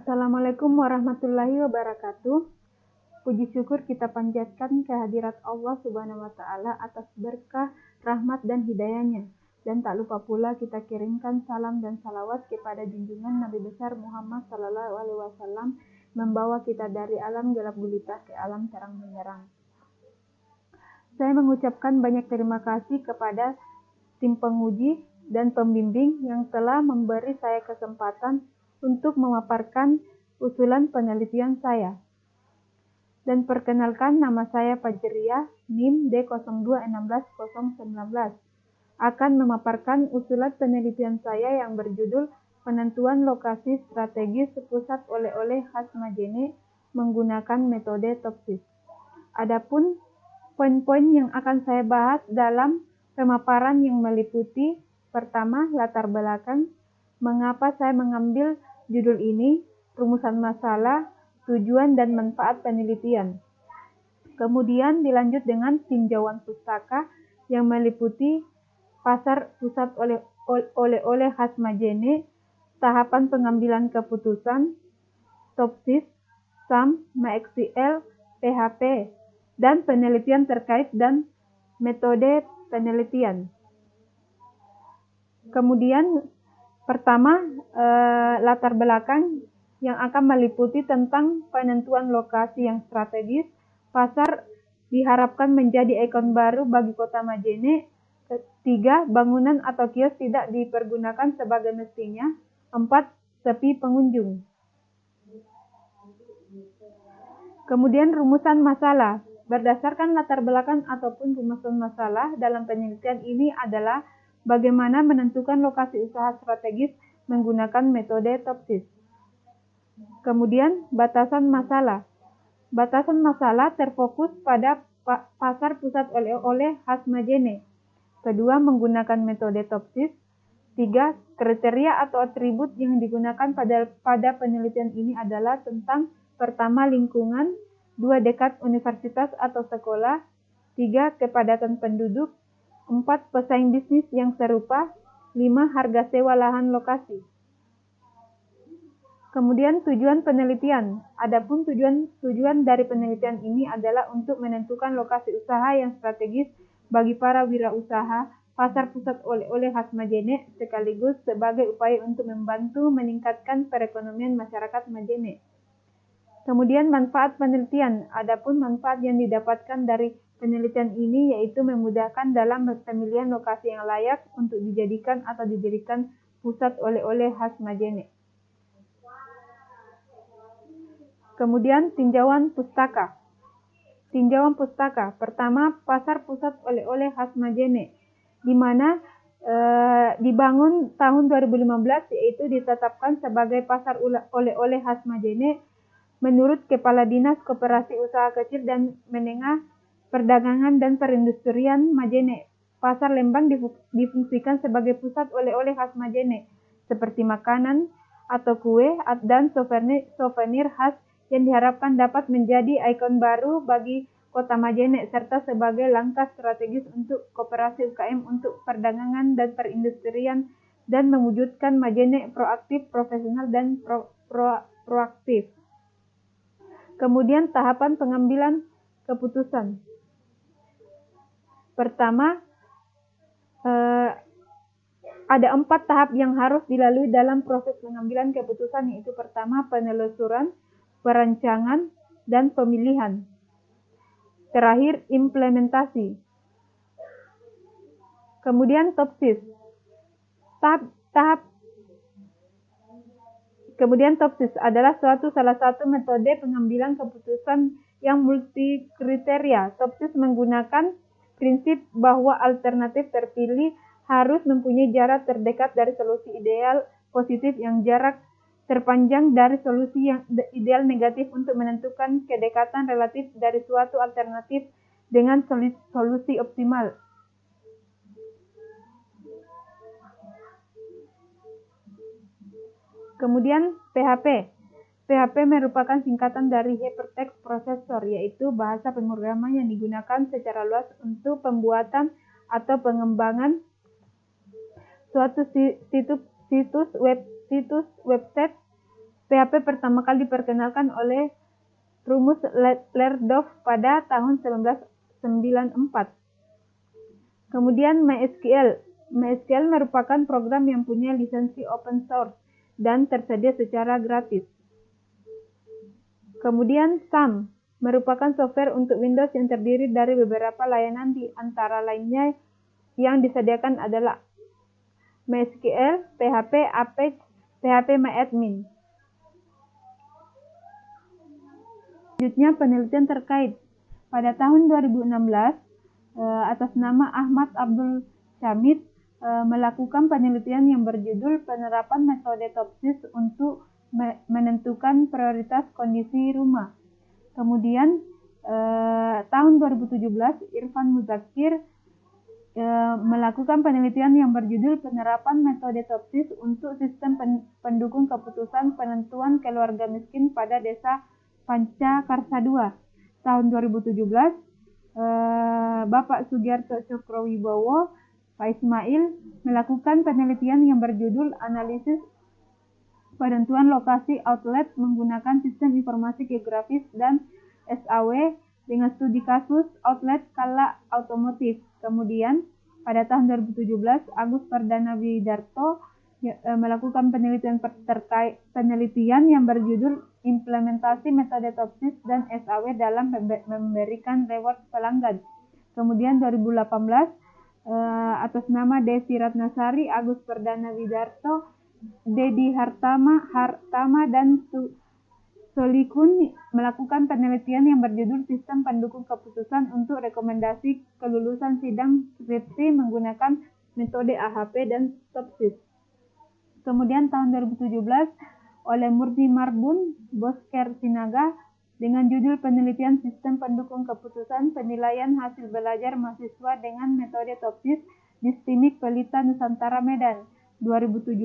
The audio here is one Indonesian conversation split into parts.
Assalamualaikum warahmatullahi wabarakatuh. Puji syukur kita panjatkan kehadirat Allah Subhanahu wa Ta'ala atas berkah, rahmat, dan hidayahnya. Dan tak lupa pula kita kirimkan salam dan salawat kepada junjungan Nabi besar Muhammad Sallallahu Alaihi Wasallam, membawa kita dari alam gelap gulita ke alam terang benderang. Saya mengucapkan banyak terima kasih kepada tim penguji dan pembimbing yang telah memberi saya kesempatan untuk memaparkan usulan penelitian saya. Dan perkenalkan, nama saya Fajriah, NIM D0216019, akan memaparkan usulan penelitian saya yang berjudul Penentuan Lokasi Strategis Pusat Oleh-oleh Khas Majene menggunakan metode TOPSIS. Adapun poin-poin yang akan saya bahas dalam pemaparan yang meliputi: pertama, latar belakang, mengapa saya mengambil judul ini, rumusan masalah, tujuan dan manfaat penelitian. Kemudian dilanjut dengan tinjauan pustaka yang meliputi pasar pusat oleh-oleh khas Majene, tahapan pengambilan keputusan, TOPSIS, SAM, MySQL, PHP, dan penelitian terkait dan metode penelitian. Kemudian pertama, latar belakang yang akan meliputi tentang penentuan lokasi yang strategis. Pasar diharapkan menjadi ikon baru bagi kota Majene. 3. Bangunan atau kios tidak dipergunakan sebagai mestinya. 4. Sepi pengunjung. Kemudian rumusan masalah. Berdasarkan latar belakang ataupun rumusan masalah dalam penelitian ini adalah bagaimana menentukan lokasi usaha strategis menggunakan metode TOPSIS. Kemudian batasan masalah. Batasan masalah terfokus pada pasar pusat oleh-oleh khas Majene. Kedua, menggunakan metode TOPSIS. 3. Kriteria atau atribut yang digunakan pada penelitian ini adalah tentang: pertama, lingkungan; 2. Dekat universitas atau sekolah; 3. Kepadatan penduduk; 4. Pesaing bisnis yang serupa; 5. Harga sewa lahan lokasi. Kemudian tujuan penelitian. Adapun tujuan dari penelitian ini adalah untuk menentukan lokasi usaha yang strategis bagi para wirausaha pasar pusat oleh-oleh khas Majene, sekaligus sebagai upaya untuk membantu meningkatkan perekonomian masyarakat Majene. Kemudian manfaat penelitian. Adapun manfaat yang didapatkan dari penelitian ini yaitu memudahkan dalam pemilihan lokasi yang layak untuk dijadikan atau didirikan pusat oleh-oleh khas Majene. Kemudian tinjauan pustaka. Tinjauan pustaka. Pertama, pasar pusat oleh-oleh khas Majene, di mana dibangun tahun 2015, yaitu ditetapkan sebagai pasar oleh-oleh khas Majene menurut Kepala Dinas Koperasi Usaha Kecil dan Menengah, Perdagangan dan Perindustrian Majene. Pasar Lembang difungsikan sebagai pusat oleh-oleh khas Majene, seperti makanan atau kue dan souvenir khas yang diharapkan dapat menjadi ikon baru bagi kota Majene, serta sebagai langkah strategis untuk koperasi UKM untuk perdagangan dan perindustrian, dan mewujudkan Majene proaktif, profesional, dan proaktif. Kemudian tahapan pengambilan keputusan. Pertama, ada 4 tahap yang harus dilalui dalam proses pengambilan keputusan, yaitu pertama, penelusuran, perancangan, dan pemilihan. Terakhir, implementasi. Kemudian TOPSIS. Kemudian TOPSIS adalah salah satu metode pengambilan keputusan yang multi kriteria. TOPSIS menggunakan prinsip bahwa alternatif terpilih harus mempunyai jarak terdekat dari solusi ideal positif yang jarak terpanjang dari solusi yang ideal negatif untuk menentukan kedekatan relatif dari suatu alternatif dengan solusi optimal. Kemudian PHP. PHP merupakan singkatan dari Hypertext Processor, yaitu bahasa pemrograman yang digunakan secara luas untuk pembuatan atau pengembangan suatu situs website PHP pertama kali diperkenalkan oleh Rumus Lerdorf pada tahun 1994. Kemudian MySQL. MySQL merupakan program yang punya lisensi open source dan tersedia secara gratis. Kemudian SAM merupakan software untuk Windows yang terdiri dari beberapa layanan, di antara lainnya yang disediakan adalah MySQL, PHP, Apex, PHPMyAdmin. Selanjutnya penelitian terkait. Pada tahun 2016, atas nama Ahmad Abdul Syamid, melakukan penelitian yang berjudul penerapan metode TOPSIS untuk menentukan prioritas kondisi rumah. Kemudian tahun 2017, Irfan Muzakir melakukan penelitian yang berjudul penerapan metode TOPSIS untuk sistem pendukung keputusan penentuan keluarga miskin pada desa Panca Karsa II. Tahun 2017, Bapak Sugiarto Cokrowibowo, Pak Ismail, melakukan penelitian yang berjudul analisis penentuan lokasi outlet menggunakan sistem informasi geografis dan SAW dengan studi kasus outlet skala otomotif. Kemudian pada tahun 2017, Agus Perdana Widarto melakukan penelitian yang berjudul implementasi metode TOPSIS dan SAW dalam memberikan reward pelanggan. Kemudian 2018, atas nama Desi Ratnasari, Agus Perdana Widarto, Dedi Hartama dan Solikun melakukan penelitian yang berjudul sistem pendukung keputusan untuk rekomendasi kelulusan sidang skripsi menggunakan metode AHP dan TOPSIS. Kemudian tahun 2017 oleh Murni Marbun, Bosker Sinaga dengan judul penelitian sistem pendukung keputusan penilaian hasil belajar mahasiswa dengan metode TOPSIS di STIMIK Pelita Nusantara Medan 2017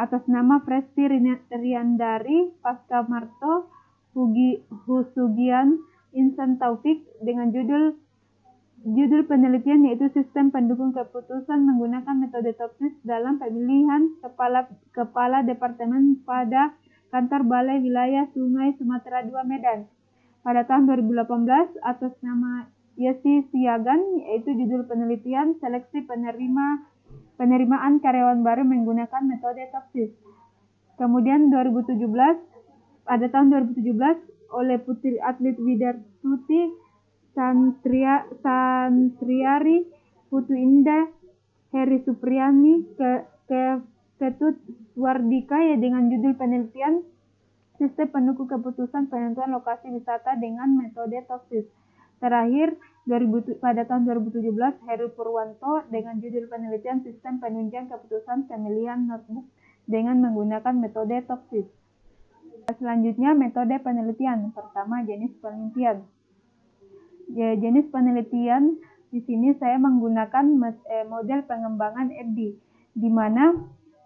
atas nama Presti Riandari, Pasca Marto, Husugian, Insan Taufik dengan judul penelitian yaitu sistem pendukung keputusan menggunakan metode TOPSIS dalam pemilihan kepala departemen pada kantor Balai Wilayah Sungai Sumatera II Medan. Pada tahun 2018 atas nama Yesi Siagan yaitu judul penelitian seleksi penerimaan karyawan baru menggunakan metode TOPSIS. Kemudian pada tahun 2017 oleh Putri Atlet Widartuti Santriari, Putu Indah, Heri Supriyani, Ketut Wardika dengan judul penelitian sistem pendukung keputusan penentuan lokasi wisata dengan metode TOPSIS. Terakhir, pada tahun 2017, Heru Purwanto dengan judul penelitian sistem penunjang keputusan pemilihan notebook dengan menggunakan metode TOPSIS. Selanjutnya, metode penelitian. Pertama, jenis penelitian. Jenis penelitian di sini saya menggunakan model pengembangan FD, di mana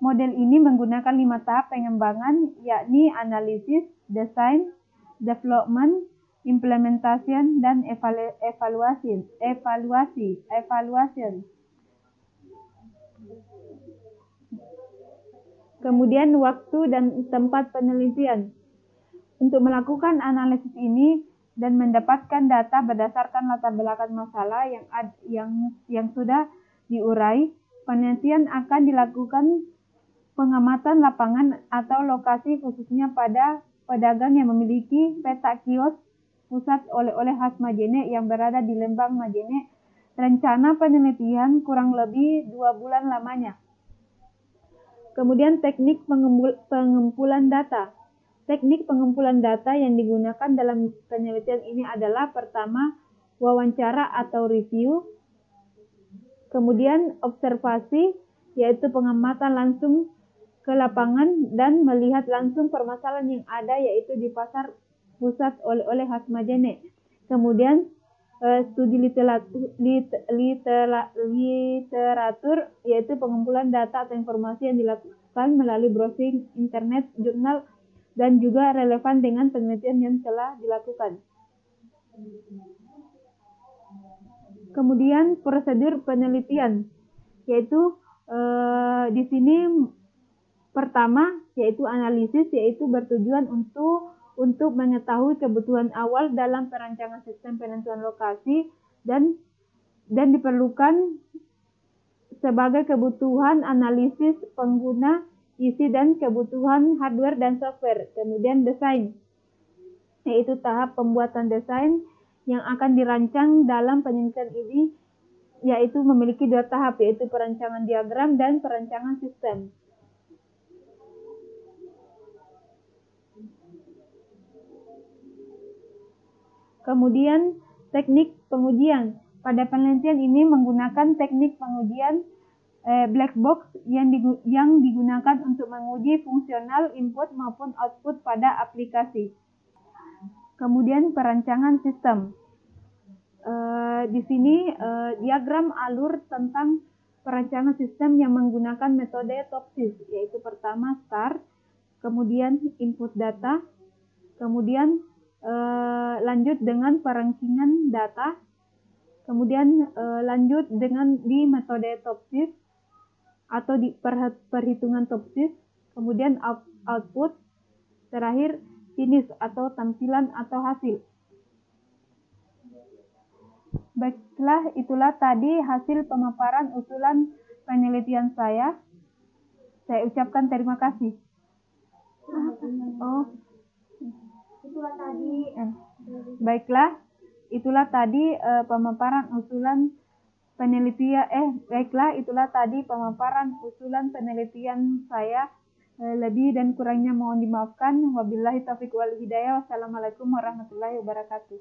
model ini menggunakan 5 tahap pengembangan, yakni analisis, desain, development, implementation, dan evaluasi. Kemudian waktu dan tempat penelitian. Untuk melakukan analisis ini dan mendapatkan data berdasarkan latar belakang masalah yang sudah diurai, penelitian akan dilakukan pengamatan lapangan atau lokasi khususnya pada pedagang yang memiliki peta kios pusat oleh-oleh khas Majene yang berada di Lembang Majene. Rencana penelitian kurang lebih 2 bulan lamanya. Kemudian teknik pengumpulan data. Teknik pengumpulan data yang digunakan dalam penelitian ini adalah pertama, wawancara atau review, kemudian observasi, yaitu pengamatan langsung ke lapangan dan melihat langsung permasalahan yang ada, yaitu di pasar pusat oleh-oleh khas Majene. Kemudian studi literatur, yaitu pengumpulan data atau informasi yang dilakukan melalui browsing internet, jurnal, dan juga relevan dengan penelitian yang telah dilakukan. Kemudian prosedur penelitian, yaitu di sini pertama yaitu analisis, yaitu bertujuan untuk mengetahui kebutuhan awal dalam perancangan sistem penentuan lokasi dan diperlukan sebagai kebutuhan analisis pengguna isi dan kebutuhan hardware dan software. Kemudian desain, yaitu tahap pembuatan desain yang akan dirancang dalam penelitian ini, yaitu memiliki dua tahap, yaitu perancangan diagram dan perancangan sistem. Kemudian teknik pengujian. Pada penelitian ini menggunakan teknik pengujian black box yang digunakan untuk menguji fungsional input maupun output pada aplikasi. Kemudian perancangan sistem. Di sini diagram alur tentang perancangan sistem yang menggunakan metode TOPSIS, yaitu pertama start, kemudian input data, kemudian lanjut dengan perankingan data, kemudian lanjut dengan di metode TOPSIS atau di perhitungan TOPSIS, kemudian output, terakhir finish atau tampilan atau hasil. Baiklah, itulah tadi hasil pemaparan usulan penelitian saya. Saya ucapkan terima kasih. Baiklah, itulah tadi pemaparan usulan penelitian. Baiklah, itulah tadi pemaparan usulan penelitian saya. Lebih dan kurangnya mohon dimaafkan. Wabillahi taufiq wal hidayah. Wassalamualaikum warahmatullahi wabarakatuh.